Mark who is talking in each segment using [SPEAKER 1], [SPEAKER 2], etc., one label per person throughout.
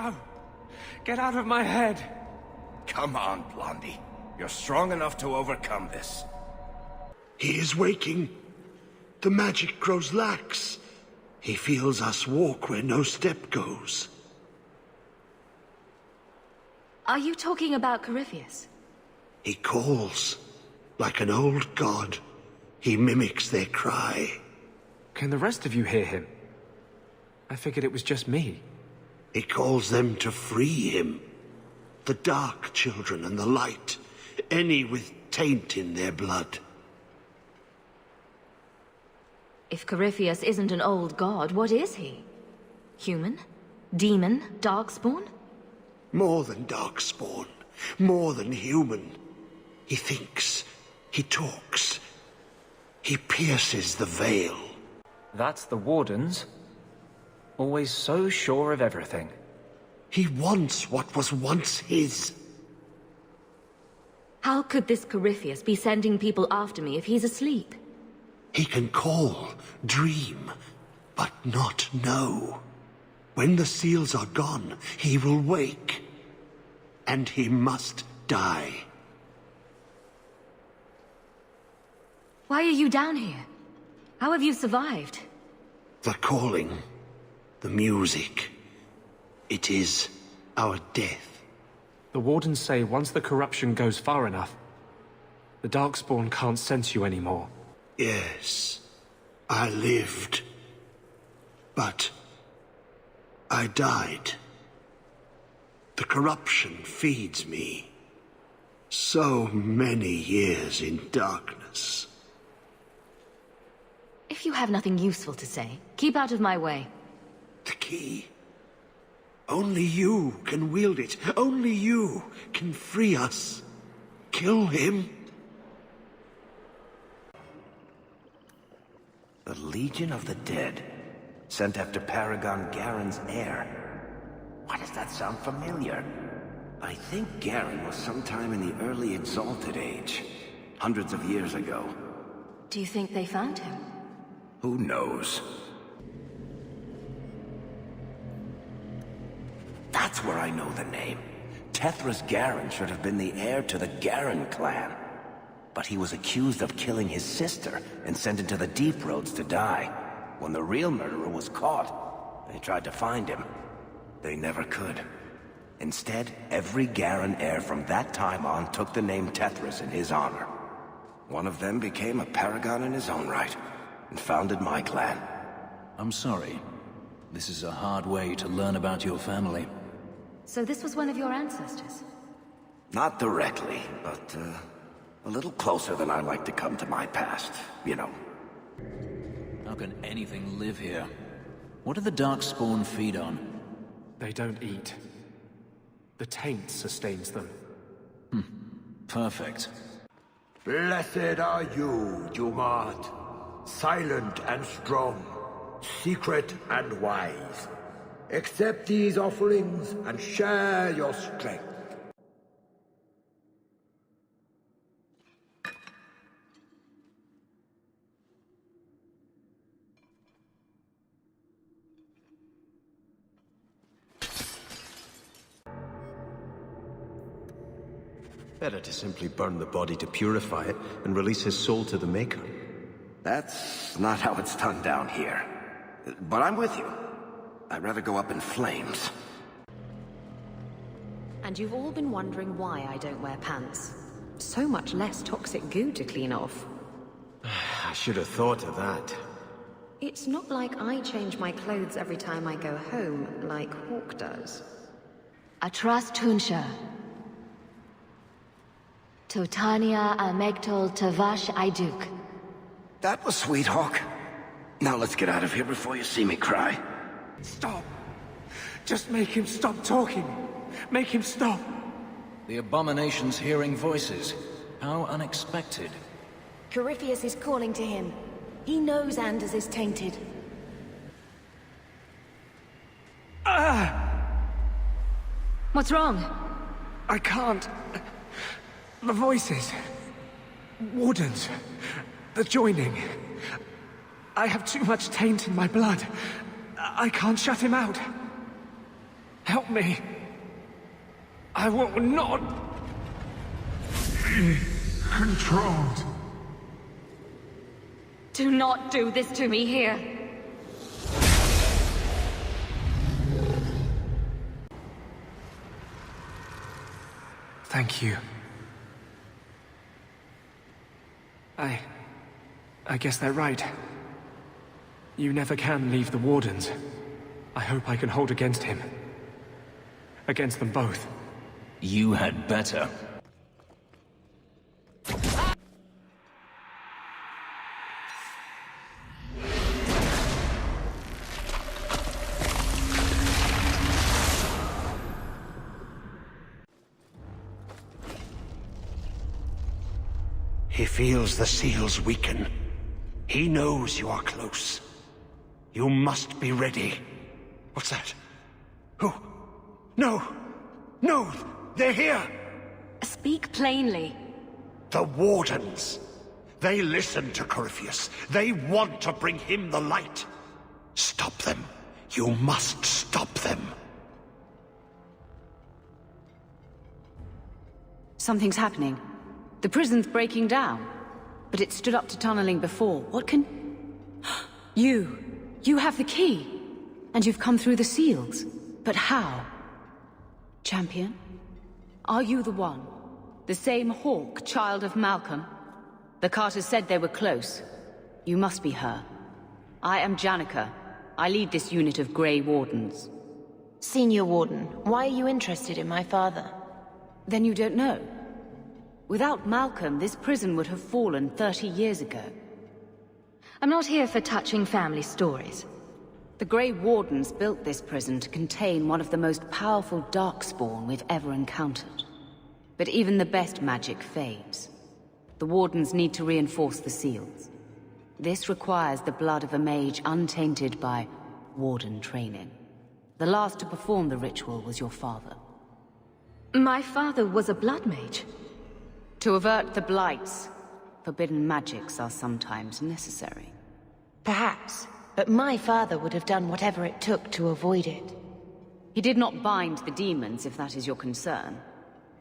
[SPEAKER 1] No! Get out of my head!
[SPEAKER 2] Come on, Blondie. You're strong enough to overcome this.
[SPEAKER 3] He is waking. The magic grows lax. He feels us walk where no step goes.
[SPEAKER 4] Are you talking about Corypheus?
[SPEAKER 3] He calls, like an old god. He mimics their cry.
[SPEAKER 1] Can the rest of you hear him? I figured it was just me.
[SPEAKER 3] He calls them to free him. The dark children and the light. Any with taint in their blood.
[SPEAKER 4] If Corypheus isn't an old god, what is he? Human? Demon? Darkspawn?
[SPEAKER 3] More than darkspawn. More than human. He thinks. He talks. He pierces the veil.
[SPEAKER 1] That's the warden's. Always so sure of everything.
[SPEAKER 3] He wants what was once his.
[SPEAKER 4] How could this Corypheus be sending people after me if he's asleep?
[SPEAKER 3] He can call, dream, but not know. When the seals are gone, he will wake. And he must die.
[SPEAKER 4] Why are you down here? How have you survived?
[SPEAKER 3] The calling, the music. It is our death.
[SPEAKER 1] The wardens say once the corruption goes far enough, the Darkspawn can't sense you anymore.
[SPEAKER 3] Yes, I lived. But I died. The corruption feeds me. So many years in darkness.
[SPEAKER 4] If you have nothing useful to say, keep out of my way.
[SPEAKER 3] The key. Only you can wield it. Only you can free us. Kill him.
[SPEAKER 2] The Legion of the Dead, sent after Paragon Garen's heir. Why does that sound familiar? I think Garen was sometime in the early Exalted Age, hundreds of years ago.
[SPEAKER 4] Do you think they found him?
[SPEAKER 2] Who knows? That's where I know the name. Tethras Garen should have been the heir to the Garen clan. But he was accused of killing his sister and sent into the Deep Roads to die. When the real murderer was caught, they tried to find him. They never could. Instead, every Garen heir from that time on took the name Tethras in his honor. One of them became a paragon in his own right, and founded my clan.
[SPEAKER 5] I'm sorry. This is a hard way to learn about your family.
[SPEAKER 4] So this was one of your ancestors?
[SPEAKER 2] Not directly, but, a little closer than I like to come to my past, you know.
[SPEAKER 5] How can anything live here? What do the Darkspawn feed on?
[SPEAKER 1] They don't eat. The taint sustains them.
[SPEAKER 5] Perfect.
[SPEAKER 6] Blessed are you, Jumad. Silent and strong, secret and wise. Accept these offerings and share your strength.
[SPEAKER 7] Better to simply burn the body to purify it and release his soul to the Maker.
[SPEAKER 2] That's not how it's done down here. But I'm with you. I'd rather go up in flames.
[SPEAKER 8] And you've all been wondering why I don't wear pants. So much less toxic goo to clean off.
[SPEAKER 7] I should have thought of that.
[SPEAKER 8] It's not like I change my clothes every time I go home, like Hawke does.
[SPEAKER 4] Atras Tunsha. Totania Almegtol Tavash Aiduk.
[SPEAKER 2] That was sweet, Hawke. Now let's get out of here before you see me cry.
[SPEAKER 1] Stop! Just make him stop talking! Make him stop!
[SPEAKER 5] The abomination's hearing voices. How unexpected.
[SPEAKER 9] Corypheus is calling to him. He knows Anders is tainted.
[SPEAKER 4] What's wrong?
[SPEAKER 1] I can't. The voices. Wardens. The joining. I have too much taint in my blood. I can't shut him out. Help me. I will not
[SPEAKER 10] be controlled.
[SPEAKER 4] Do not do this to me here.
[SPEAKER 1] Thank you. I guess they're right. You never can leave the Wardens. I hope I can hold against him. Against them both.
[SPEAKER 5] You had better.
[SPEAKER 3] He feels the seals weaken. He knows you are close. You must be ready. What's that? Who? No! No! They're here!
[SPEAKER 4] Speak plainly.
[SPEAKER 3] The Wardens. They listen to Corypheus. They want to bring him the light. Stop them. You must stop them.
[SPEAKER 8] Something's happening. The prison's breaking down. But it stood up to tunneling before. What can... You have the key. And you've come through the seals. But how? Champion? Are you the one? The same Hawke, child of Malcolm? The Carters said they were close. You must be her. I am Janica. I lead this unit of Grey Wardens.
[SPEAKER 9] Senior Warden, why are you interested in my father?
[SPEAKER 8] Then you don't know. Without Malcolm, this prison would have fallen 30 years ago.
[SPEAKER 4] I'm not here for touching family stories.
[SPEAKER 8] The Grey Wardens built this prison to contain one of the most powerful Darkspawn we've ever encountered. But even the best magic fades. The Wardens need to reinforce the seals. This requires the blood of a mage untainted by Warden training. The last to perform the ritual was your father.
[SPEAKER 4] My father was a blood mage.
[SPEAKER 8] To avert the blights, forbidden magics are sometimes necessary.
[SPEAKER 9] Perhaps, but my father would have done whatever it took to avoid it.
[SPEAKER 8] He did not bind the demons, if that is your concern.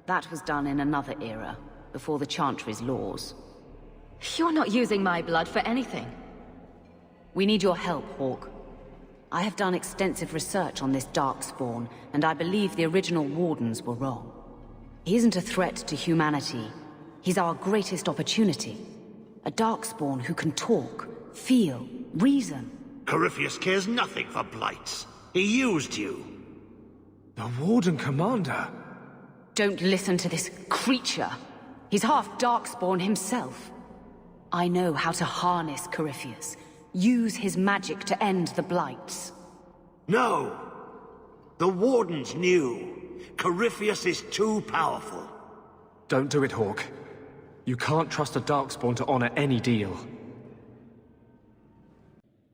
[SPEAKER 8] That was done in another era, before the Chantry's laws.
[SPEAKER 4] You're not using my blood for anything.
[SPEAKER 8] We need your help, Hawke. I have done extensive research on this Darkspawn, and I believe the original Wardens were wrong. He isn't a threat to humanity. He's our greatest opportunity. A Darkspawn who can talk, feel, reason.
[SPEAKER 3] Corypheus cares nothing for blights. He used you.
[SPEAKER 1] The Warden Commander?
[SPEAKER 8] Don't listen to this creature. He's half Darkspawn himself. I know how to harness Corypheus. Use his magic to end the blights.
[SPEAKER 3] No! The Wardens knew. Corypheus is too powerful.
[SPEAKER 1] Don't do it, Hawke. You can't trust a Darkspawn to honor any deal.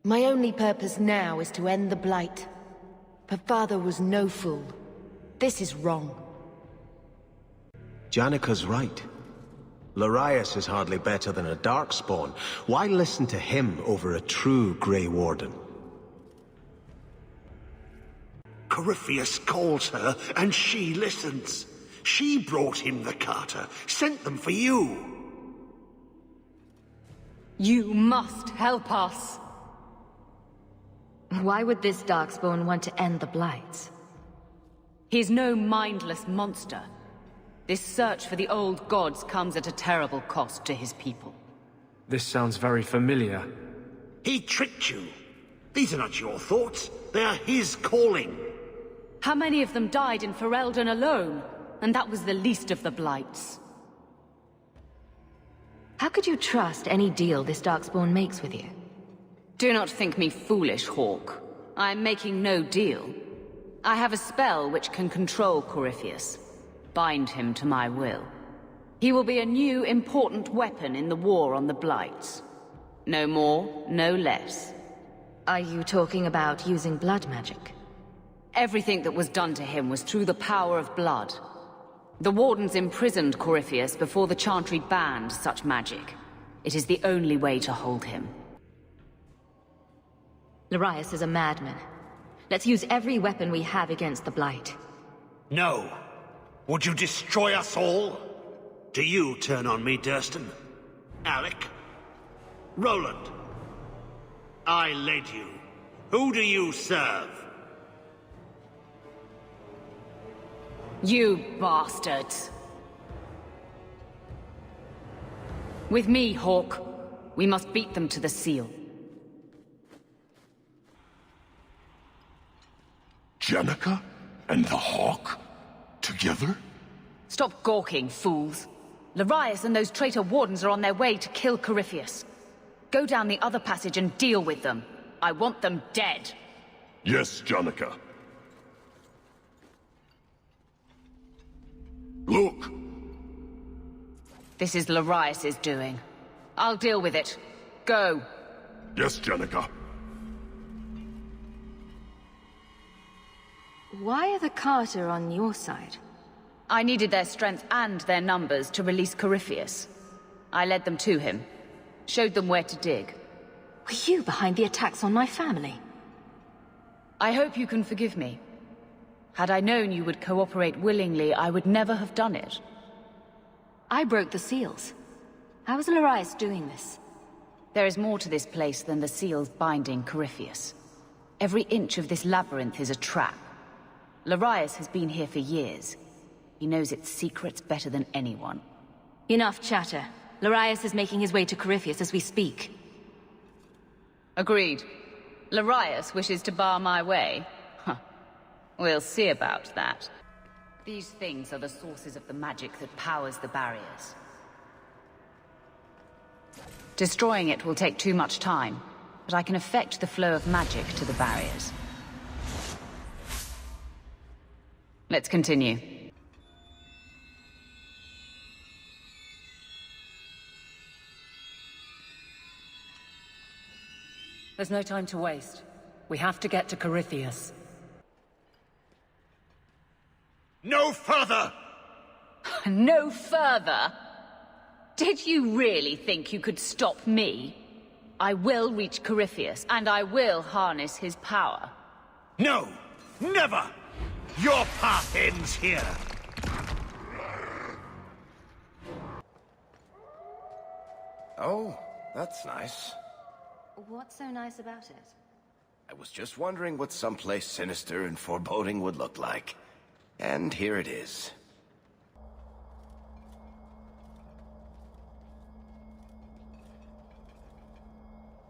[SPEAKER 9] My only purpose now is to end the Blight. But father was no fool. This is wrong.
[SPEAKER 7] Janica's right. Larius is hardly better than a Darkspawn. Why listen to him over a true Grey Warden?
[SPEAKER 3] Corypheus calls her, and she listens. She brought him the Carter, sent them for you.
[SPEAKER 8] You must help us.
[SPEAKER 4] Why would this Darkspawn want to end the Blights?
[SPEAKER 8] He's no mindless monster. This search for the old gods comes at a terrible cost to his people.
[SPEAKER 1] This sounds very familiar.
[SPEAKER 3] He tricked you. These are not your thoughts. They are his calling.
[SPEAKER 8] How many of them died in Ferelden alone? And that was the least of the blights.
[SPEAKER 4] How could you trust any deal this Darkspawn makes with you?
[SPEAKER 8] Do not think me foolish, Hawke. I am making no deal. I have a spell which can control Corypheus. Bind him to my will. He will be a new, important weapon in the war on the Blights. No more, no less.
[SPEAKER 4] Are you talking about using blood magic?
[SPEAKER 8] Everything that was done to him was through the power of blood. The Wardens imprisoned Corypheus before the Chantry banned such magic. It is the only way to hold him.
[SPEAKER 4] Larius is a madman. Let's use every weapon we have against the Blight.
[SPEAKER 3] No. Would you destroy us all? Do you turn on me, Durston? Alec? Roland? I led you. Who do you serve?
[SPEAKER 8] You bastards. With me, Hawke. We must beat them to the seal.
[SPEAKER 10] Jenica and the Hawke? Together?
[SPEAKER 8] Stop gawking, fools. Larius and those traitor wardens are on their way to kill Corypheus. Go down the other passage and deal with them. I want them dead.
[SPEAKER 10] Yes, Jenica. Look!
[SPEAKER 8] This is Larius's doing. I'll deal with it. Go.
[SPEAKER 10] Yes, Jenica.
[SPEAKER 4] Why are the Carter on your side?
[SPEAKER 8] I needed their strength and their numbers to release Corypheus. I led them to him. Showed them where to dig.
[SPEAKER 4] Were you behind the attacks on my family?
[SPEAKER 8] I hope you can forgive me. Had I known you would cooperate willingly, I would never have done it.
[SPEAKER 4] I broke the seals. How is Larius doing this?
[SPEAKER 8] There is more to this place than the seals binding Corypheus. Every inch of this labyrinth is a trap. Larius has been here for years. He knows its secrets better than anyone.
[SPEAKER 4] Enough chatter. Larius is making his way to Corypheus as we speak.
[SPEAKER 8] Agreed. Larius wishes to bar my way. Huh. We'll see about that. These things are the sources of the magic that powers the barriers. Destroying it will take too much time, but I can affect the flow of magic to the barriers. Let's continue.
[SPEAKER 11] There's no time to waste. We have to get to Corypheus.
[SPEAKER 3] No further!
[SPEAKER 8] No further? Did you really think you could stop me? I will reach Corypheus, and I will harness his power.
[SPEAKER 3] No! Never! Your path ends here!
[SPEAKER 2] Oh, that's nice.
[SPEAKER 4] What's so nice about it?
[SPEAKER 2] I was just wondering what someplace sinister and foreboding would look like. And here it is.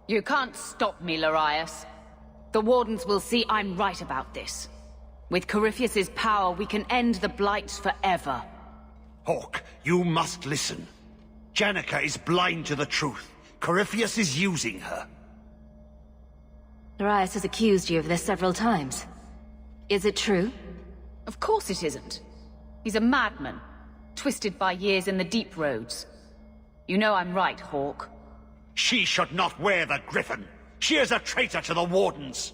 [SPEAKER 8] You can't stop me, Larius. The Wardens will see I'm right about this. With Corypheus's power, we can end the Blights forever.
[SPEAKER 3] Hawke, you must listen. Jenica is blind to the truth. Corypheus is using her.
[SPEAKER 4] Larius has accused you of this several times. Is it true?
[SPEAKER 8] Of course it isn't. He's a madman, twisted by years in the deep roads. You know I'm right, Hawke.
[SPEAKER 3] She should not wear the griffin. She is a traitor to the Wardens.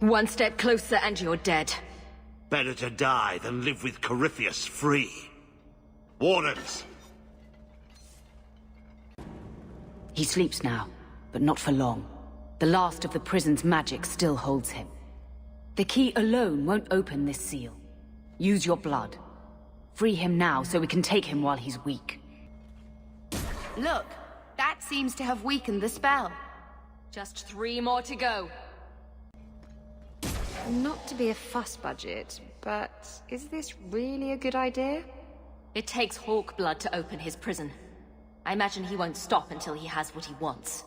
[SPEAKER 4] One step closer and you're dead.
[SPEAKER 3] Better to die than live with Corypheus free. Wardens!
[SPEAKER 8] He sleeps now, but not for long. The last of the prison's magic still holds him. The key alone won't open this seal. Use your blood. Free him now so we can take him while he's weak.
[SPEAKER 9] Look, that seems to have weakened the spell.
[SPEAKER 4] Just 3 more to go.
[SPEAKER 12] Not to be a fuss budget, but is this really a good idea?
[SPEAKER 4] It takes Hawke blood to open his prison. I imagine he won't stop until he has what he wants.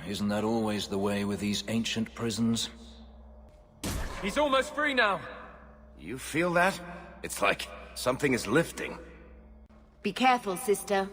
[SPEAKER 5] Isn't that always the way with these ancient prisons?
[SPEAKER 1] He's almost free now.
[SPEAKER 2] You feel that? It's like something is lifting.
[SPEAKER 9] Be careful, sister.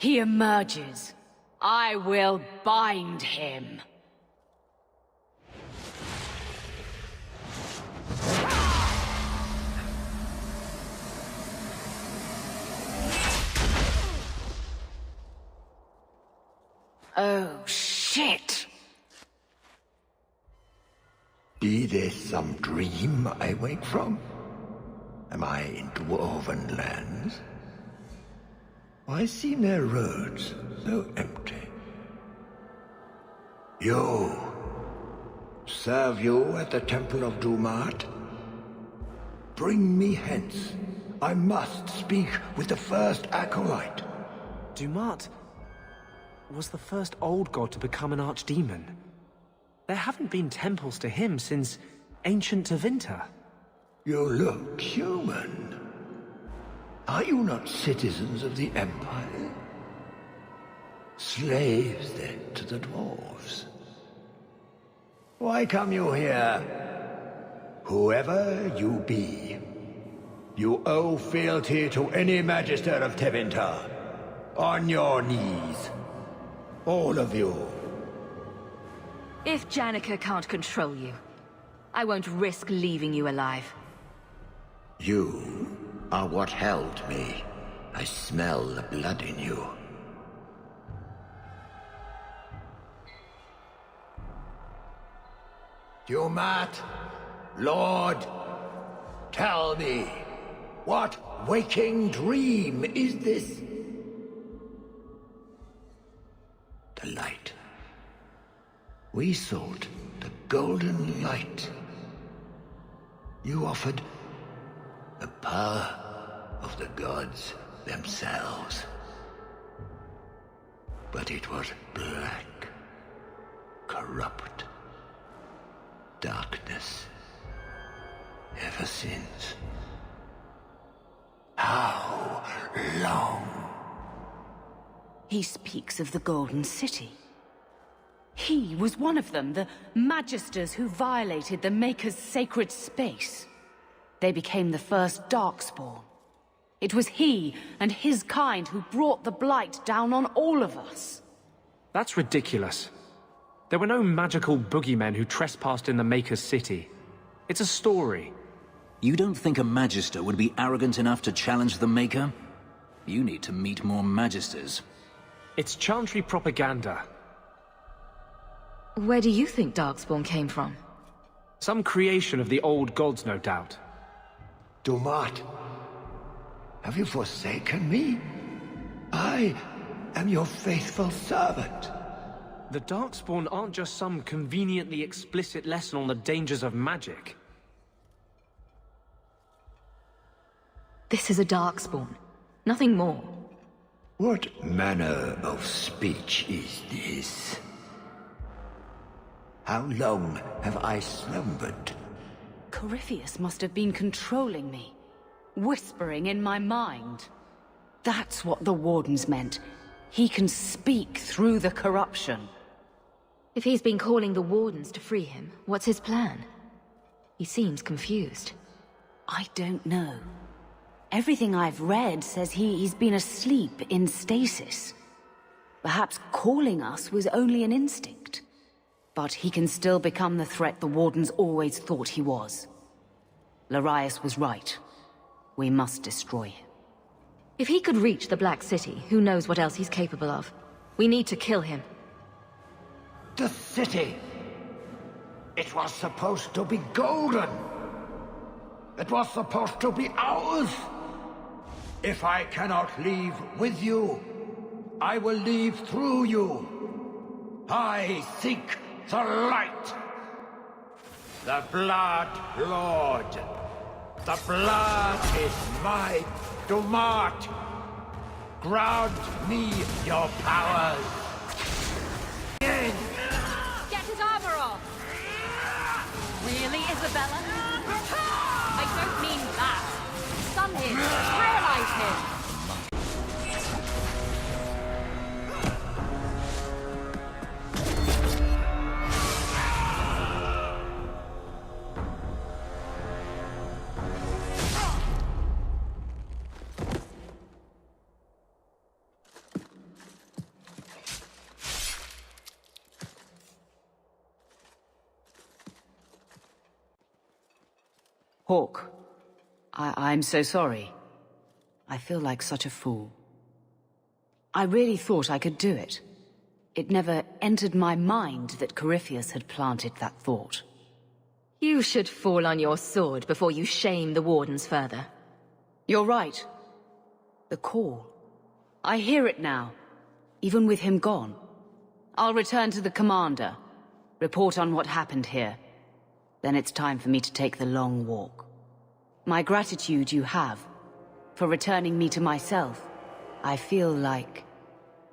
[SPEAKER 8] he emerges, I will bind him. Oh, shit!
[SPEAKER 6] Be this some dream I wake from? Am I in dwarven lands? Why seem their roads so empty? You! Serve you at the Temple of Dumat? Bring me hence. I must speak with the first acolyte.
[SPEAKER 1] Dumat was the first old god to become an archdemon. There haven't been temples to him since ancient Tevinter.
[SPEAKER 6] You look human. Are you not citizens of the Empire? Slaves, then, to the dwarves? Why come you here? Whoever you be, you owe fealty to any Magister of Tevinter. On your knees. All of you.
[SPEAKER 4] If Janica can't control you, I won't risk leaving you alive.
[SPEAKER 6] You are what held me. I smell the blood in you. Dumat, Lord, tell me, what waking dream is this? The light. We sought the golden light. You offered the power of the gods themselves. But it was black, corrupt, darkness, ever since. How long?
[SPEAKER 8] He speaks of the Golden City. He was one of them, the Magisters who violated the Maker's sacred space. They became the first Darkspawn. It was he and his kind who brought the Blight down on all of us.
[SPEAKER 1] That's ridiculous. There were no magical boogeymen who trespassed in the Maker's city. It's a story.
[SPEAKER 5] You don't think a Magister would be arrogant enough to challenge the Maker? You need to meet more Magisters.
[SPEAKER 1] It's Chantry propaganda.
[SPEAKER 4] Where do you think Darkspawn came from?
[SPEAKER 1] Some creation of the old gods, no doubt.
[SPEAKER 6] Dumat, have you forsaken me? I am your faithful servant.
[SPEAKER 1] The Darkspawn aren't just some conveniently explicit lesson on the dangers of magic.
[SPEAKER 4] This is a Darkspawn. Nothing more.
[SPEAKER 6] What manner of speech is this? How long have I slumbered?
[SPEAKER 8] Corypheus must have been controlling me, whispering in my mind. That's what the Warden's meant. He can speak through the corruption.
[SPEAKER 4] If he's been calling the Wardens to free him, what's his plan? He seems confused.
[SPEAKER 8] I don't know. Everything I've read says he's been asleep in stasis. Perhaps calling us was only an instinct. But he can still become the threat the Wardens always thought he was. Larius was right. We must destroy him.
[SPEAKER 4] If he could reach the Black City, who knows what else he's capable of? We need to kill him.
[SPEAKER 6] The city! It was supposed to be golden! It was supposed to be ours! If I cannot leave with you, I will leave through you. I seek the light. The Blood Lord. The blood is my Dumat. Grant me your powers.
[SPEAKER 11] Get his armor off! Really, Isabella? I don't mean that. Stun him! Paralyze him!
[SPEAKER 8] Hawke, I'm so sorry. I feel like such a fool. I really thought I could do it. It never entered my mind that Corypheus had planted that thought.
[SPEAKER 4] You should fall on your sword before you shame the wardens further.
[SPEAKER 8] You're right. The call. I hear it now, even with him gone. I'll return to the commander, report on what happened here. Then it's time for me to take the long walk. My gratitude you have, for returning me to myself. I feel like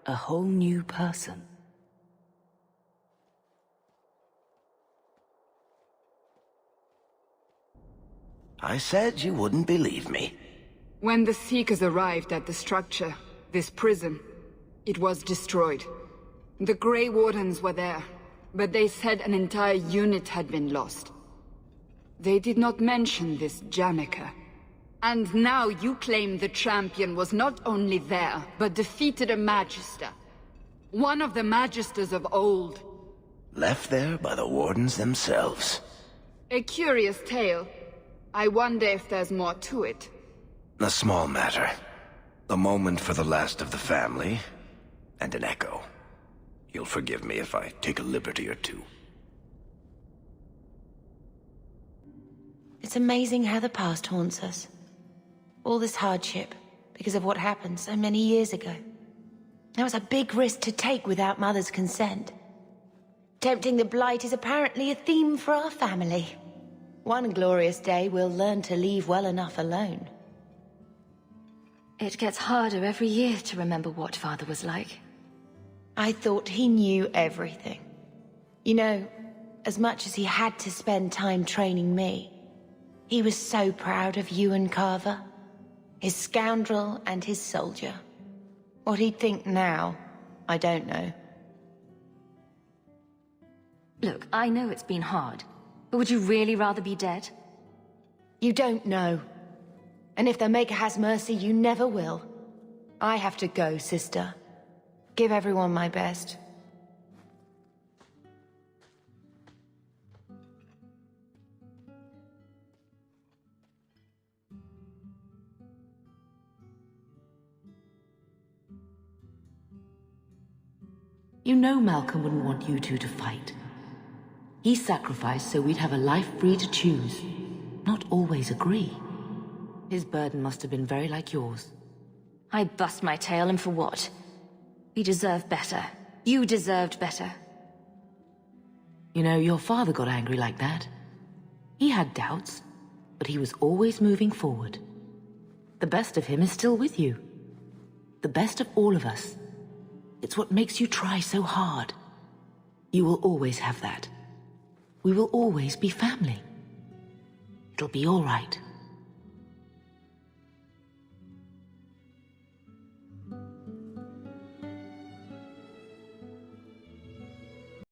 [SPEAKER 8] a whole new person.
[SPEAKER 2] I said you wouldn't believe me.
[SPEAKER 13] When the Seekers arrived at the structure, this prison, it was destroyed. The Grey Wardens were there, but they said an entire unit had been lost. They did not mention this Janica. And now you claim the champion was not only there, but defeated a Magister. One of the Magisters of old.
[SPEAKER 2] Left there by the Wardens themselves.
[SPEAKER 13] A curious tale. I wonder if there's more to it.
[SPEAKER 2] A small matter. A moment for the last of the family, and an echo. You'll forgive me if I take a liberty or two.
[SPEAKER 9] It's amazing how the past haunts us. All this hardship, because of what happened so many years ago. That was a big risk to take without Mother's consent. Tempting the Blight is apparently a theme for our family. One glorious day we'll learn to leave well enough alone.
[SPEAKER 4] It gets harder every year to remember what Father was like.
[SPEAKER 9] I thought he knew everything. You know, as much as he had to spend time training me, he was so proud of you and Carver. His scoundrel and his soldier. What he'd think now, I don't know.
[SPEAKER 4] Look, I know it's been hard, but would you really rather be dead?
[SPEAKER 9] You don't know. And if the Maker has mercy, you never will. I have to go, sister. Give everyone my best.
[SPEAKER 14] You know Malcolm wouldn't want you two to fight. He sacrificed so we'd have a life free to choose, not always agree. His burden must have been very like yours.
[SPEAKER 4] I bust my tail, and for what? We deserve better. You deserved better.
[SPEAKER 14] You know, your father got angry like that. He had doubts, but he was always moving forward. The best of him is still with you. The best of all of us. It's what makes you try so hard. You will always have that. We will always be family. It'll be all right.